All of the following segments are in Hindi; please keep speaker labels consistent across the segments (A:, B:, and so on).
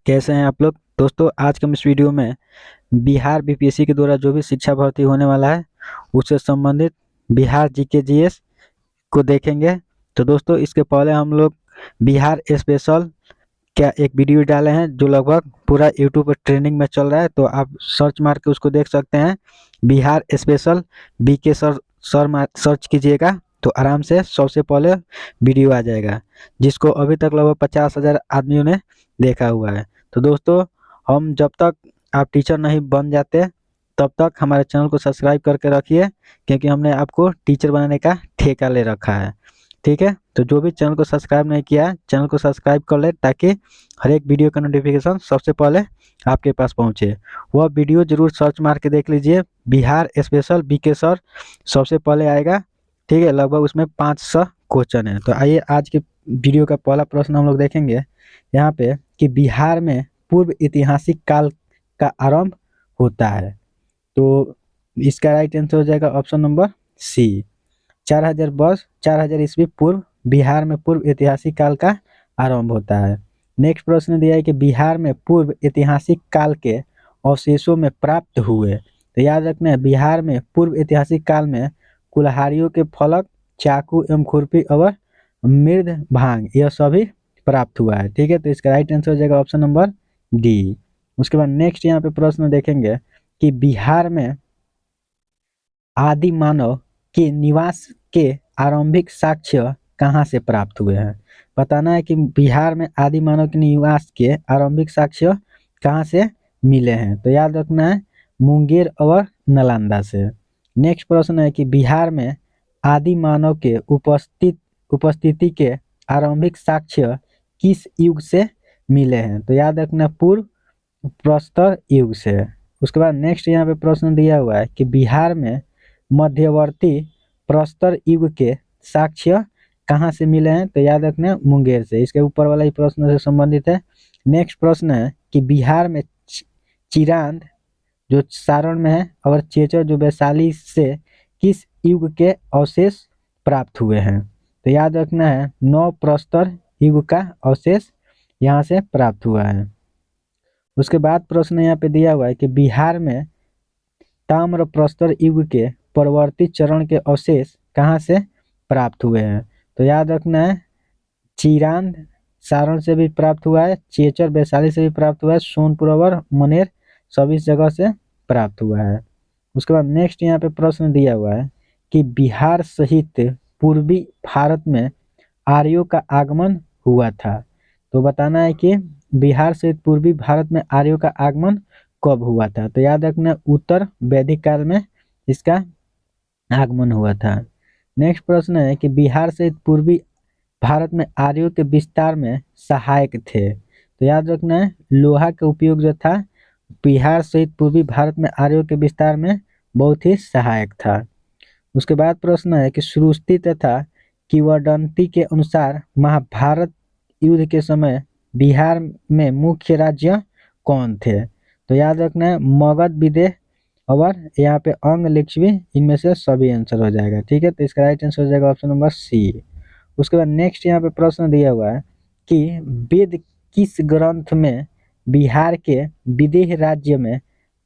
A: कैसे हैं आप लोग। दोस्तों, आज के हम इस वीडियो में बिहार बीपीएससी के द्वारा जो भी शिक्षा भर्ती होने वाला है उससे संबंधित बिहार जीके जीएस को देखेंगे। तो दोस्तों, इसके पहले हम लोग बिहार स्पेशल क्या एक वीडियो डाले हैं जो लगभग पूरा यूट्यूब पर ट्रेंडिंग में चल रहा है, तो आप सर्च मार के उसको देख सकते हैं। बिहार स्पेशल बीके सर्च कीजिएगा तो आराम से सबसे पहले वीडियो आ जाएगा, जिसको अभी तक लगभग 50,000 आदमियों ने देखा हुआ है। तो दोस्तों, हम जब तक आप टीचर नहीं बन जाते तब तक हमारे चैनल को सब्सक्राइब करके रखिए, क्योंकि हमने आपको टीचर बनाने का ठेका ले रखा है। ठीक है, तो जो भी चैनल को सब्सक्राइब नहीं किया है चैनल को सब्सक्राइब कर ले, ताकि हर एक वीडियो का नोटिफिकेशन सबसे पहले आपके पास पहुंचे। वह वीडियो जरूर सर्च मार के देख लीजिए, बिहार स्पेशल बीके सर सबसे पहले आएगा। ठीक है, लगभग उसमें 500 क्वेश्चन है। तो आइए आज के वीडियो का पहला प्रश्न हम लोग देखेंगे यहाँ पे कि बिहार में पूर्व ऐतिहासिक काल का आरंभ होता है। तो इसका राइट आंसर हो जाएगा ऑप्शन नंबर सी, 4000 ईस्वी पूर्व बिहार में पूर्व ऐतिहासिक काल का आरंभ होता है। नेक्स्ट प्रश्न दिया है कि बिहार में पूर्व ऐतिहासिक काल के अवशेषों में प्राप्त हुए। तो याद रखना है, बिहार में पूर्व ऐतिहासिक काल में कुल्हाड़ियों के फलक, चाकू एवं खुरपी और मृद भांग यह सभी प्राप्त हुआ है। ठीक है, तो इसका राइट आंसर हो जाएगा ऑप्शन नंबर डी। उसके बाद नेक्स्ट यहाँ पे प्रश्न देखेंगे कि बिहार में आदि मानव के निवास के आरंभिक साक्ष्य कहाँ से प्राप्त हुए हैं। बताना है कि बिहार में आदि मानव के निवास के आरंभिक साक्ष्य कहाँ से मिले हैं। तो याद रखना है, मुंगेर और नालंदा से। नेक्स्ट प्रश्न है कि बिहार में आदि मानव के उपस्थिति के आरंभिक साक्ष्य किस युग से मिले हैं। तो याद रखना, पूर्व प्रस्तर युग से। उसके बाद नेक्स्ट यहाँ पे प्रश्न दिया हुआ है कि बिहार में मध्यवर्ती प्रस्तर युग के साक्ष्य कहाँ से मिले हैं। तो याद रखना, मुंगेर से। इसके ऊपर वाला ही प्रश्न से संबंधित है। नेक्स्ट प्रश्न है कि बिहार में चिरांद जो सारण में है और चेचर जो वैशाली से किस युग के अवशेष प्राप्त हुए हैं। तो याद रखना है, नौ प्रस्तर युग का अवशेष यहाँ से प्राप्त हुआ है। उसके बाद प्रश्न यहाँ पे दिया हुआ है कि बिहार में ताम्र प्रस्तर युग के परवर्ती चरण के अवशेष कहाँ से प्राप्त हुए हैं। तो याद रखना है, चिरांद सारण से भी प्राप्त हुआ है, चेचर वैशाली से भी प्राप्त हुआ है, सोनपुर और मनेर सभी जगह से प्राप्त हुआ है। उसके बाद नेक्स्ट यहाँ पे प्रश्न दिया हुआ है कि बिहार सहित पूर्वी भारत में आर्यों का आगमन हुआ था। तो बताना है कि बिहार सहित पूर्वी भारत में आर्यों का आगमन कब हुआ था। तो याद रखना, उत्तर वैदिक काल में इसका आगमन हुआ था। नेक्स्ट प्रश्न है कि बिहार सहित पूर्वी भारत में आर्यों के विस्तार में सहायक थे। तो याद रखना है, लोहा का उपयोग जो था बिहार सहित पूर्वी भारत में आर्यों के विस्तार में बहुत ही सहायक था। उसके बाद प्रश्न है कि श्रुति तथा किंवदंती के अनुसार महाभारत युद्ध के समय बिहार में मुख्य राज्य कौन थे। तो याद रखना है, मगध, विदेह और यहाँ पे अंग, लिच्छवी, इनमें से सभी आंसर हो जाएगा। ठीक है, तो इसका राइट आंसर हो जाएगा ऑप्शन नंबर सी। उसके बाद नेक्स्ट यहाँ पे प्रश्न दिया हुआ है कि वेद किस ग्रंथ में बिहार के विदेह राज्य में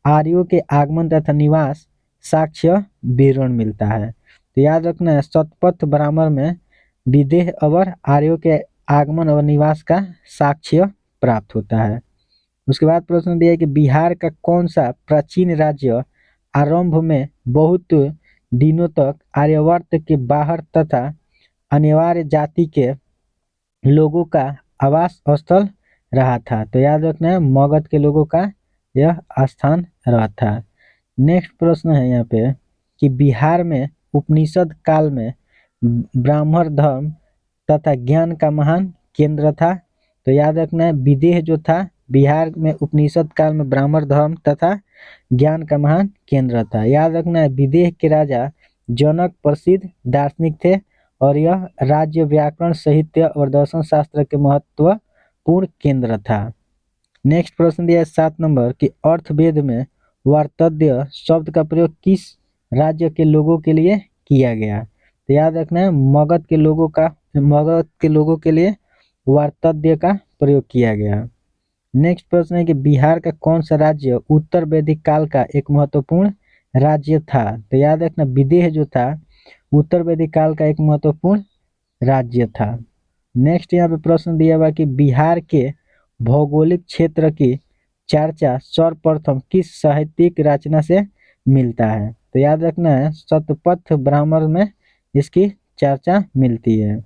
A: आर्यों के आगमन तथा निवास साक्ष्य विवरण मिलता है। तो याद रखना है, शतपथ ब्राह्मण में विदेह और आर्यों के आगमन और निवास का साक्ष्य प्राप्त होता है। उसके बाद प्रश्न दिया है कि बिहार का कौन सा प्राचीन राज्य आरंभ में बहुत दिनों तक आर्यावर्त के बाहर तथा अनिवार्य जाति के लोगों का आवास स्थल रहा था। तो याद रखना है, मगध के लोगों का यह स्थान रहा था। नेक्स्ट प्रश्न है यहाँ पे कि बिहार में उपनिषद काल में ब्राह्मण धर्म तथा ज्ञान का महान केंद्र था। तो याद रखना है, विदेह जो था बिहार में उपनिषद काल में ब्राह्मण धर्म तथा ज्ञान का महान केंद्र था। याद रखना है, विदेह के राजा जनक प्रसिद्ध दार्शनिक थे और यह राज्य व्याकरण, साहित्य और दर्शन शास्त्र के महत्वपूर्ण केंद्र था। नेक्स्ट प्रश्न दिया है 7 नंबर कि अर्थवेद में वर्तध्य शब्द का प्रयोग किस राज्य के लोगों के लिए किया गया। तो याद रखना है, मगध के लोगों के लिए वर्तध्य का प्रयोग किया गया। नेक्स्ट प्रश्न है कि बिहार का कौन सा राज्य उत्तर वैदिक काल का एक महत्वपूर्ण राज्य था। तो याद रखना विदेह जो था उत्तर वैदिक काल का एक महत्वपूर्ण राज्य था। नेक्स्ट यहाँ पे प्रश्न दिया हुआ कि बिहार के भौगोलिक क्षेत्र की चर्चा सर्वप्रथम किस साहित्यिक रचना से मिलता है। तो याद रखना है शतपथ ब्राह्मण में इसकी चर्चा मिलती है।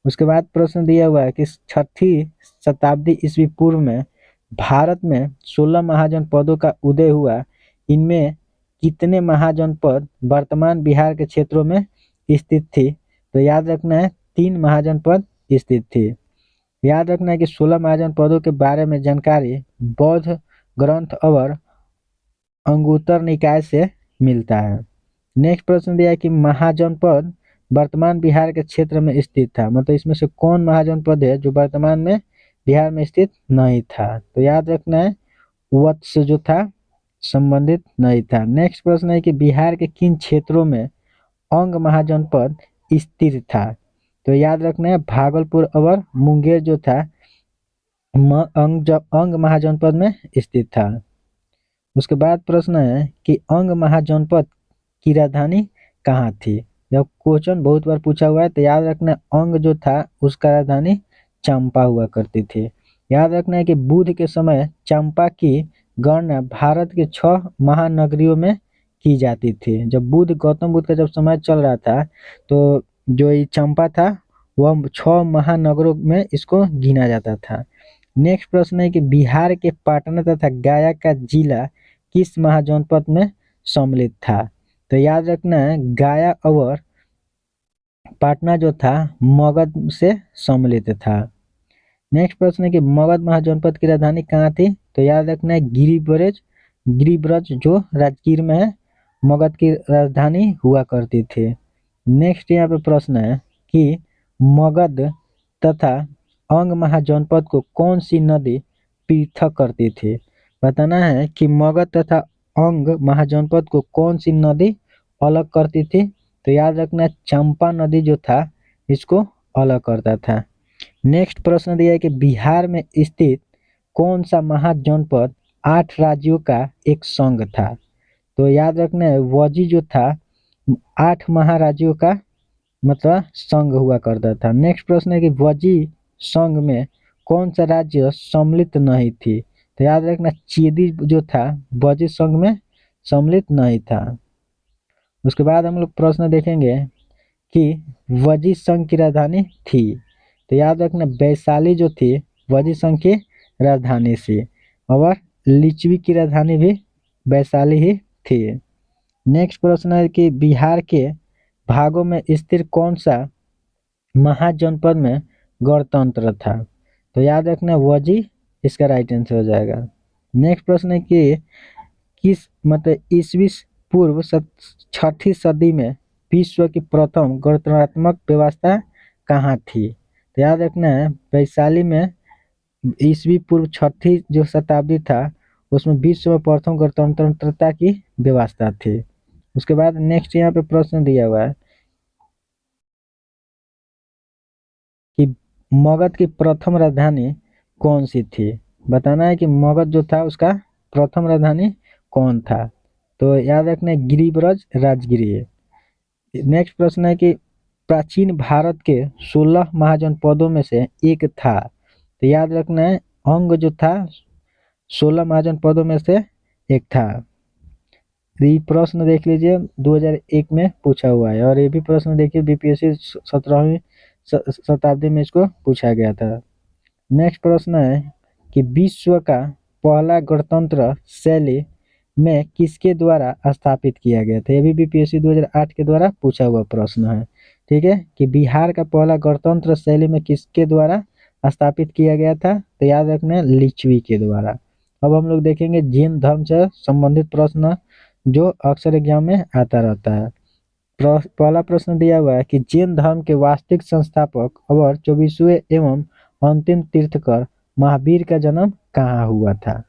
A: उसके बाद प्रश्न दिया हुआ है कि छठी शताब्दी ईस्वी पूर्व में भारत में 16 महाजनपदों का उदय हुआ। इनमें कितने महाजनपद वर्तमान बिहार के क्षेत्रों में स्थित थी। तो याद रखना है 3 महाजनपद स्थित थी। याद रखना है कि 16 महाजनपदों के बारे में जानकारी बौद्ध ग्रंथ और अंगुत्तर निकाय से मिलता है। नेक्स्ट प्रश्न दिया है कि महाजनपद वर्तमान बिहार के क्षेत्र में स्थित था। मतलब इसमें से कौन महाजनपद है जो वर्तमान में बिहार में स्थित नहीं था। तो याद रखना है वत्स जो था संबंधित नहीं था। नेक्स्ट प्रश्न है कि बिहार के किन क्षेत्रों में अंग महाजनपद स्थित था। तो याद रखना है भागलपुर और मुंगेर जो था अंग महाजनपद में स्थित था। उसके बाद प्रश्न है कि अंग महाजनपद की राजधानी कहाँ थी। यह क्वेश्चन बहुत बार पूछा हुआ है। तो याद रखना अंग जो था उसका राजधानी चंपा हुआ करती थी। याद रखना है कि बुद्ध के समय चंपा की गणना भारत के 6 महानगरियों में की जाती थी। जब गौतम बुद्ध का जब समय चल रहा था तो जो ये चंपा था वह 6 महानगरों में इसको गिना जाता था। नेक्स्ट प्रश्न है कि बिहार के पटना तथा गया का जिला किस महाजनपद में सम्मिलित था। तो याद रखना है गया और पटना जो था मगध से सम्मिलित था। नेक्स्ट प्रश्न है कि मगध महाजनपद की राजधानी कहाँ थी। तो याद रखना है गिरिब्रज जो राजगीर में है मगध की राजधानी हुआ करती थी। नेक्स्ट यहाँ पे प्रश्न है कि मगध तथा अंग महाजनपद को कौन सी नदी पृथक करती थी। बताना है कि मगध तथा अंग महाजनपद को कौन सी नदी अलग करती थी। तो याद रखना चंपा नदी जो था इसको अलग करता था। नेक्स्ट प्रश्न दिया है कि बिहार में स्थित कौन सा महाजनपद 8 राज्यों का एक संघ था। तो याद रखना है वजी जो था 8 महाराज्यों का मतलब संघ हुआ करता था। नेक्स्ट प्रश्न है कि वजी संघ में कौन सा राज्य सम्मिलित नहीं थी। तो याद रखना चेदी जो था वजी संघ में सम्मिलित नहीं था। उसके बाद हम लोग प्रश्न देखेंगे कि वजी संघ की राजधानी थी। तो याद रखना वैशाली जो थी वजी संघ की राजधानी से और लिच्छवी की राजधानी भी वैशाली ही थी। नेक्स्ट प्रश्न है कि बिहार के भागों में स्थित कौन सा महाजनपद में गणतंत्र था। तो याद रखना वजी इसका राइट आंसर हो जाएगा। नेक्स्ट प्रश्न है कि किस मतलब ईस्वी पूर्व छठी सदी में विश्व की प्रथम गणतंत्रात्मक व्यवस्था कहाँ थी। तो याद रखना है वैशाली में ईस्वी पूर्व छठी जो शताब्दी था उसमें विश्व में प्रथम गणतंत्रता की व्यवस्था थी। उसके बाद नेक्स्ट यहाँ पे प्रश्न दिया हुआ है कि मगध की प्रथम राजधानी कौन सी थी। बताना है कि मगध जो था उसका प्रथम राजधानी कौन था। तो याद रखना है गिरिब्रज राजगिरी है। नेक्स्ट प्रश्न है कि प्राचीन भारत के 16 महाजनपदों में से एक था। तो याद रखना है अंग जो था 16 महाजनपदों में से एक था। ये प्रश्न देख लीजिए 2001 में पूछा हुआ है और ये भी प्रश्न देखिए बीपीएससी 17वीं शताब्दी में इसको पूछा गया था। नेक्स्ट प्रश्न है कि विश्व का पहला गणतंत्र शैली में किसके द्वारा स्थापित किया गया था। ये भी बीपीएससी 2008 के द्वारा पूछा हुआ प्रश्न है। ठीक है कि बिहार का पहला गणतंत्र शैली में किसके द्वारा स्थापित किया गया था। तो याद रखना है लिच्छवी के द्वारा। अब हम लोग देखेंगे जैन धर्म से संबंधित प्रश्न जो अक्सर एग्जाम में आता रहता है। पहला प्रश्न दिया हुआ है कि जैन धर्म के वास्तविक संस्थापक और 24वें एवं अंतिम तीर्थकर महावीर का जन्म कहाँ हुआ था।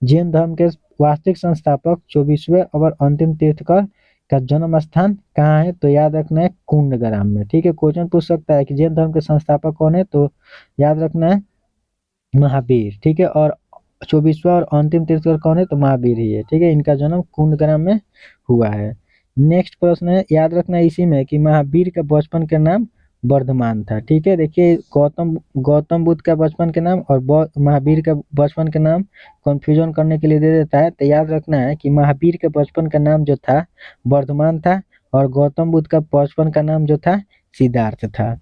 A: जैन धर्म के वास्तविक संस्थापक 24वें और अंतिम तीर्थकर का जन्म स्थान कहाँ है। तो याद रखना है कुंडग्राम में। ठीक है क्वेश्चन पूछ सकता है कि जैन धर्म के संस्थापक कौन है। तो याद रखना है महावीर। ठीक है और 24वां और अंतिम तीर्थंकर कौन है, तो महावीर ही है। ठीक है, इनका जन्म कुंडग्राम में हुआ है। नेक्स्ट प्रश्न है, याद रखना इसी में कि महावीर का बचपन का नाम वर्धमान था। ठीक है, देखिए गौतम गौतम बुद्ध का बचपन के नाम और महावीर का बचपन के नाम कंफ्यूजन करने के लिए दे देता है। तो याद रखना है कि महावीर के बचपन का नाम जो था वर्धमान था और गौतम बुद्ध का बचपन का नाम जो था सिद्धार्थ था।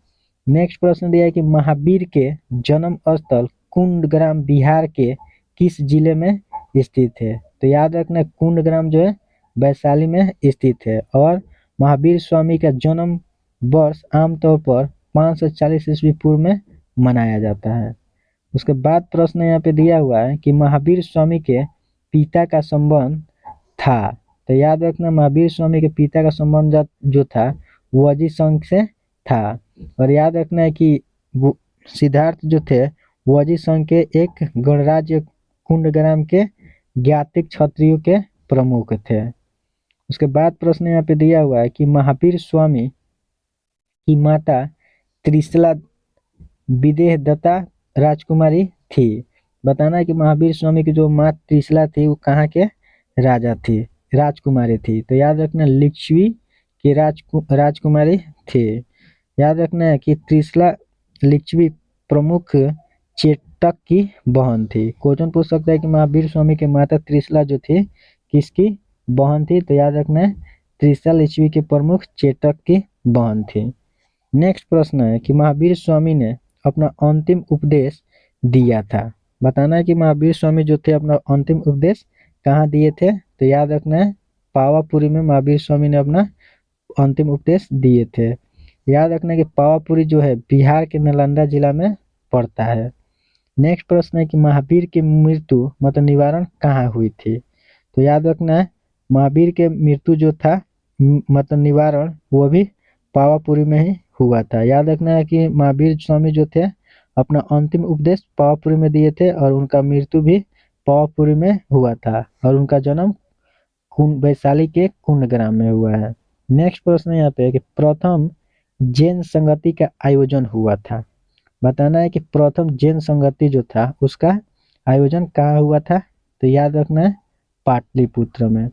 A: नेक्स्ट प्रश्न दिया है कि महावीर के जन्म स्थल कुंडग्राम बिहार के किस जिले में स्थित है। तो याद रखना कुंडग्राम जो है वैशाली में स्थित है और महावीर स्वामी का जन्म वर्ष आमतौर पर 540 ईस्वी पूर्व में मनाया जाता है। उसके बाद प्रश्न यहाँ पे दिया हुआ है कि महावीर स्वामी के पिता का संबंध था। तो याद रखना महावीर स्वामी के पिता का संबंध जो था वजी संघ से था और याद रखना है कि सिद्धार्थ जो थे वजी संघ के एक गणराज्य कुंडग्राम के ज्ञातिक क्षत्रियों के प्रमुख थे। उसके बाद प्रश्न यहाँ पे दिया हुआ है कि महावीर स्वामी की माता त्रिशला विदेह दत्ता राजकुमारी थी। बताना है कि महावीर स्वामी की जो माँ त्रिशला थी वो कहाँ के राजा थी, राजकुमारी थी। तो याद रखना लिच्छवी की राजकुमारी थी। याद रखना है कि त्रिशला लिच्छवी प्रमुख चेटक की बहन थी। क्वेश्चन पूछ सकता है कि महावीर स्वामी के माता त्रिशला जो थी किसकी बहन थी। तो याद रखना है त्रिशला लिच्छवी के प्रमुख चेटक की बहन थी। नेक्स्ट प्रश्न है कि महावीर स्वामी ने अपना अंतिम उपदेश दिया था। बताना है कि महावीर स्वामी जो थे अपना अंतिम उपदेश कहाँ दिए थे। तो याद रखना है पावापुरी में महावीर स्वामी ने अपना अंतिम उपदेश दिए थे। याद रखना है कि पावापुरी जो है बिहार के नालंदा जिला में पड़ता है। नेक्स्ट प्रश्न है कि महावीर की मृत्यु मतलब निवारण कहाँ हुई थी। तो याद रखना है महावीर के मृत्यु जो था मतलब निवारण वो भी पावापुरी में ही हुआ था। याद रखना है कि महावीर स्वामी जो थे अपना अंतिम उपदेश पावापुरी में दिए थे और उनका मृत्यु भी पावापुरी में हुआ था और उनका जन्म वैशाली के कुंडग्राम में हुआ है। नेक्स्ट प्रश्न यहाँ पे है कि प्रथम जैन संगति का आयोजन हुआ था। बताना है कि प्रथम जैन संगति जो था उसका आयोजन कहाँ हुआ था। तो याद रखना है पाटलिपुत्र में।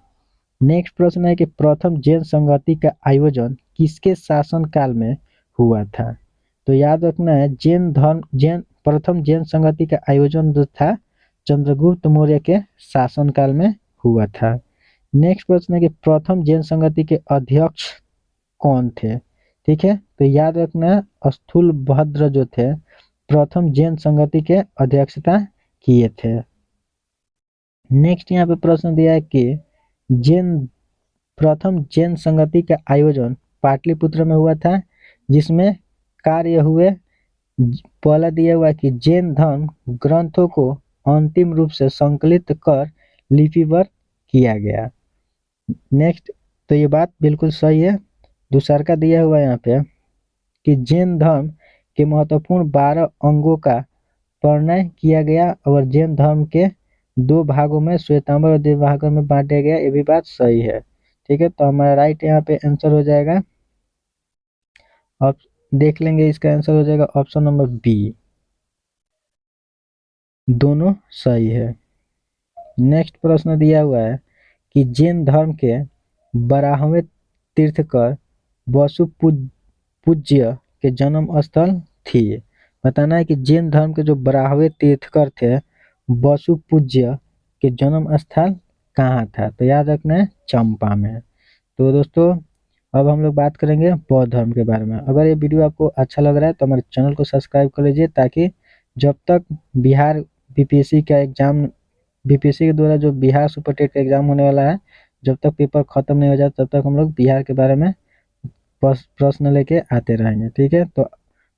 A: नेक्स्ट प्रश्न है कि प्रथम जैन संगति का आयोजन किसके शासन काल में हुआ था। तो याद रखना है प्रथम जैन संगति का आयोजन जो था चंद्रगुप्त मौर्य के शासन काल में हुआ था। नेक्स्ट प्रश्न है कि प्रथम जैन संगति के अध्यक्ष कौन थे। ठीक है, तो याद रखना स्थूल भद्र जो थे प्रथम जैन संगति के अध्यक्षता किए थे। नेक्स्ट यहाँ पे प्रश्न दिया है कि प्रथम जैन संगति का आयोजन पाटलिपुत्र में हुआ था जिसमें कार्य हुए। पहला दिया हुआ है कि जैन धर्म ग्रंथों को अंतिम रूप से संकलित कर लिपिबद्ध किया गया। नेक्स्ट, तो ये बात बिल्कुल सही है। दूसरा का दिया हुआ है यहाँ पे कि जैन धर्म के महत्वपूर्ण 12 अंगों का प्रणयन किया गया और जैन धर्म के 2 भागों में श्वेतांबर और दिव्यांबर में बांटा गया। ये भी बात सही है। ठीक है, तो हमारा राइट यहाँ पे आंसर हो जाएगा। अब देख लेंगे इसका आंसर हो जाएगा ऑप्शन नंबर बी, दोनों सही है। नेक्स्ट प्रश्न दिया हुआ है कि जैन धर्म के 12वें तीर्थंकर वसु पूज्य के जन्म स्थल थी। बताना है कि जैन धर्म के जो 12वें तीर्थंकर थे वसु पूज्य के जन्म स्थल कहाँ था। तो याद रखना है चंपा में। तो दोस्तों अब हम लोग बात करेंगे बौद्ध धर्म के बारे में। अगर ये वीडियो आपको अच्छा लग रहा है तो हमारे चैनल को सब्सक्राइब कर लीजिए ताकि जब तक बिहार बीपीएससी का एग्जाम बीपीएससी के द्वारा जो बिहार सुपर टेट का एग्जाम होने वाला है जब तक पेपर खत्म नहीं हो जाए तब तक हम लोग बिहार के बारे में प्रश्न लेके आते रहेंगे। ठीक है, तो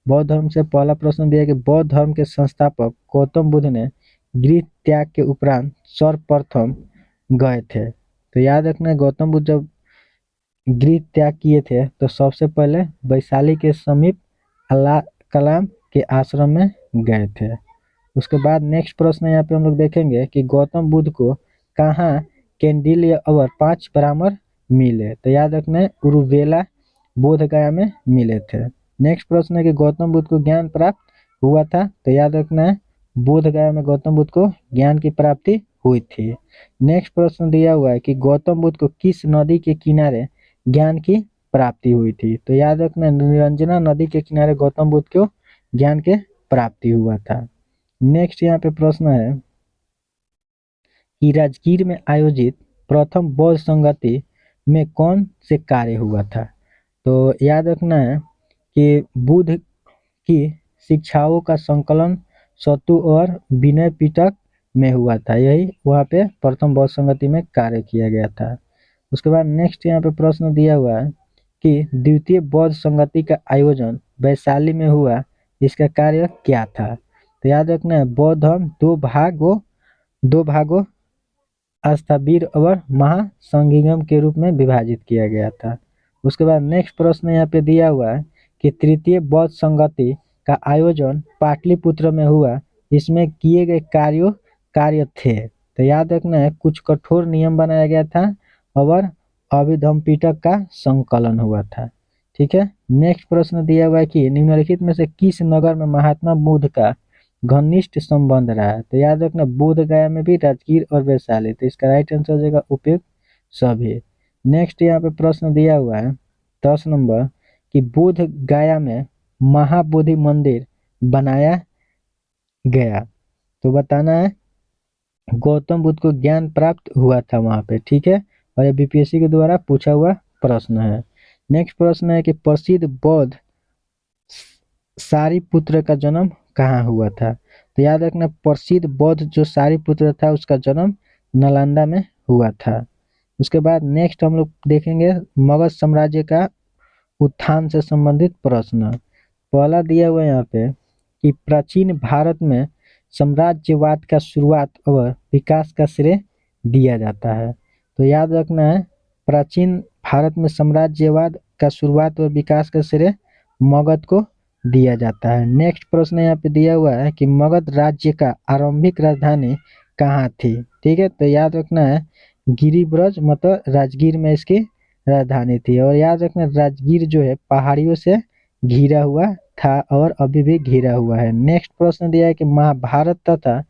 A: बौद्ध धर्म से पहला प्रश्न दिया कि बौद्ध धर्म के संस्थापक गौतम बुद्ध ने गृह त्याग के उपरांत सर्वप्रथम गए थे। तो याद रखना गौतम बुद्ध जब गृह त्याग किए थे तो सबसे पहले वैशाली के समीप अल्लाह कलाम के आश्रम में गए थे। उसके बाद नेक्स्ट प्रश्न यहाँ पे हम लोग देखेंगे कि गौतम बुद्ध को कहाँ कैंडिल्य और 5 ब्राह्मण मिले। तो याद रखना है उरुवेला बोध गया में मिले थे। नेक्स्ट प्रश्न है कि गौतम बुद्ध को ज्ञान प्राप्त हुआ था। तो याद रखना है बोध गया में गौतम बुद्ध को ज्ञान की प्राप्ति हुई थी। नेक्स्ट प्रश्न दिया हुआ है कि गौतम बुद्ध को किस नदी के किनारे ज्ञान की प्राप्ति हुई थी। तो याद रखना, निरंजना नदी के किनारे गौतम बुद्ध को ज्ञान के प्राप्ति हुआ था। नेक्स्ट यहाँ पे प्रश्न है कि राजगीर में आयोजित प्रथम बौद्ध संगति में कौन से कार्य हुआ था। तो याद रखना है कि बुद्ध की शिक्षाओं का संकलन सत्तू और विनय पिटक में हुआ था। यही वहाँ पे प्रथम बौद्ध संगति में कार्य किया गया था। उसके बाद नेक्स्ट यहाँ पे प्रश्न दिया हुआ है कि द्वितीय बौद्ध संगति का आयोजन वैशाली में हुआ, इसका कार्य क्या था। तो याद रखना है, बौद्ध धर्म दो भागों अष्टावीर और महासंगम के रूप में विभाजित किया गया था। उसके बाद नेक्स्ट प्रश्न यहाँ पे दिया हुआ है कि तृतीय बौद्ध संगति का आयोजन पाटलिपुत्र में हुआ, इसमें किए गए कार्य थे। तो याद रखना है, कुछ कठोर नियम बनाया गया था और अभिधम्म पिटक का संकलन हुआ था। ठीक है। नेक्स्ट प्रश्न दिया हुआ है कि निम्नलिखित में से किस नगर में महात्मा बुद्ध का घनिष्ठ संबंध रहा है। तो याद रखना, बोध गया में भी, राजगीर और वैशाली। तो इसका राइट आंसर हो जाएगा उपयुक्त सभी। नेक्स्ट यहाँ पे प्रश्न दिया हुआ है 10 नंबर कि बोध गया में महाबोधि मंदिर बनाया गया, तो बताना है गौतम बुद्ध को ज्ञान प्राप्त हुआ था वहां पे। ठीक है, और ये बीपीएससी के द्वारा पूछा हुआ प्रश्न है। नेक्स्ट प्रश्न है कि प्रसिद्ध बौद्ध सारिपुत्र का जन्म कहाँ हुआ था। तो याद रखना, प्रसिद्ध बौद्ध जो सारिपुत्र था उसका जन्म नालंदा में हुआ था। उसके बाद नेक्स्ट हम लोग देखेंगे मगध साम्राज्य का उत्थान से संबंधित प्रश्न। पहला दिया हुआ है यहाँ पे कि प्राचीन भारत में साम्राज्यवाद का शुरुआत और विकास का श्रेय दिया जाता है। तो याद रखना है, प्राचीन भारत में साम्राज्यवाद का शुरुआत और विकास का श्रेय मगध को दिया जाता है। नेक्स्ट प्रश्न यहाँ पे दिया हुआ है कि मगध राज्य का आरंभिक राजधानी कहाँ थी। ठीक है, तो याद रखना है गिरिब्रज मतलब राजगीर में इसकी राजधानी थी। और याद रखना, राजगीर जो है पहाड़ियों से घिरा हुआ था और अभी भी घिरा हुआ है। नेक्स्ट प्रश्न दिया है कि महाभारत तथा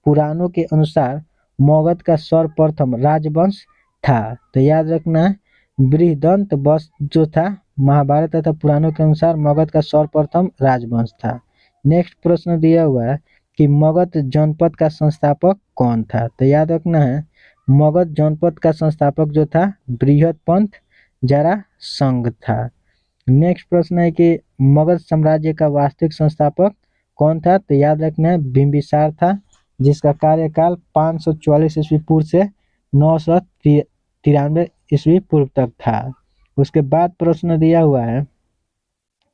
A: पुराणों के अनुसार मगध का सर्वप्रथम राजवंश था। तो याद रखना, बृहदंत वंश जो था महाभारत तथा पुराणों के अनुसार मगध का सर्वप्रथम राजवंश था। नेक्स्ट प्रश्न दिया हुआ है कि मगध जनपद का संस्थापक कौन था। तो याद रखना है, मगध जनपद का संस्थापक जो था बृहदपंथ जरासंध था। नेक्स्ट प्रश्न है कि मगध साम्राज्य का वास्तविक संस्थापक कौन था। तो याद रखना है बिंबिसार था, जिसका कार्यकाल 544 ईस्वी पूर्व से 993 ईस्वी पूर्व तक था। उसके बाद प्रश्न दिया हुआ है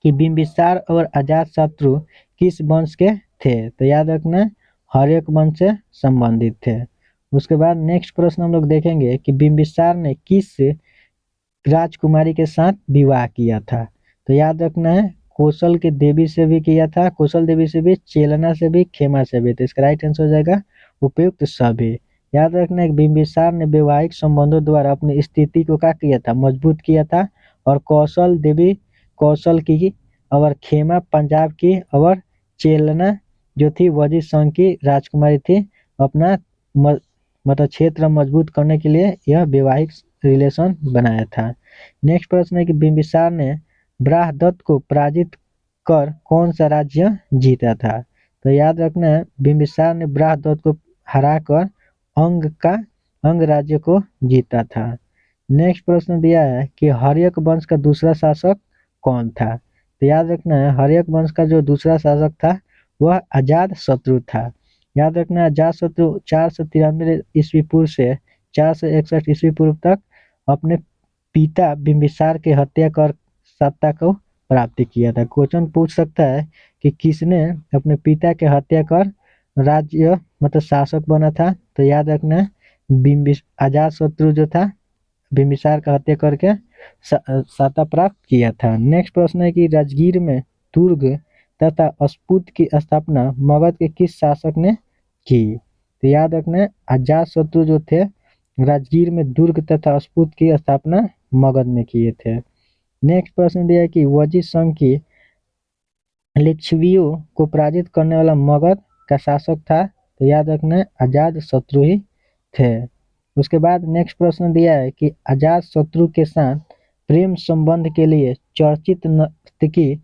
A: कि बिंबिसार और अजातशत्रु किस वंश के थे। तो याद रखना, हर्यक वंश से संबंधित थे। उसके बाद नेक्स्ट प्रश्न हम लोग देखेंगे कि बिंबिसार ने किस राजकुमारी के साथ विवाह किया था। तो याद रखना है, कौशल की देवी से भी किया था, कौशल देवी से भी, चेलना से भी, खेमा से भी। तो इसका राइट आंसर हो जाएगा उपयुक्त सभी। याद रखना है बिंबिसार ने वैवाहिक संबंधों द्वारा अपनी स्थिति को क्या किया था, मजबूत किया था। और कौशल देवी कौशल की और खेमा पंजाब की और चेलना जो थी वजीर संघ की राजकुमारी थी। अपना मतलब क्षेत्र मजबूत करने के लिए यह वैवाहिक रिलेशन बनाया था। नेक्स्ट प्रश्न है कि बिंबिसार ने बृहदत्त को पराजित कर कौन सा राज्य जीता था। तो याद रखना है, बिंबिसार ने बृहदत्त को हराकर अंग राज्य को जीता था। नेक्स्ट प्रश्न दिया है कि हर्यक वंश का दूसरा शासक कौन था। तो याद रखना है, हर्यक वंश का जो दूसरा शासक था वह अजातशत्रु था। याद रखना, अजातशत्रु 493 ईस्वी पूर्व से 461 ईस्वी पूर्व तक अपने पिता बिंबिसार की हत्या कर सत्ता को प्राप्त किया था। क्वेश्चन पूछ सकता है कि किसने अपने पिता की हत्या कर राज्य मतलब शासक बना था। तो याद रखना, अजातशत्रु जो था बिंबिसार का हत्या करके सत्ता प्राप्त किया था। नेक्स्ट प्रश्न है कि राजगीर में दुर्ग तथा स्फूर्त की स्थापना मगध के किस शासक ने की। तो याद रखना, अजातशत्रु जो थे राजगीर में दुर्ग तथा स्फूर्त की स्थापना मगध में किए थे। नेक्स्ट प्रश्न दिया है कि वजीर संघ की लिच्छवियों को पराजित करने वाला मगध का शासक था? तो याद रखना है अजात शत्रु ही थे। उसके बाद नेक्स्ट प्रश्न दिया है कि अजात शत्रु के साथ प्रेम संबंध के लिए चर्चित नर्तकी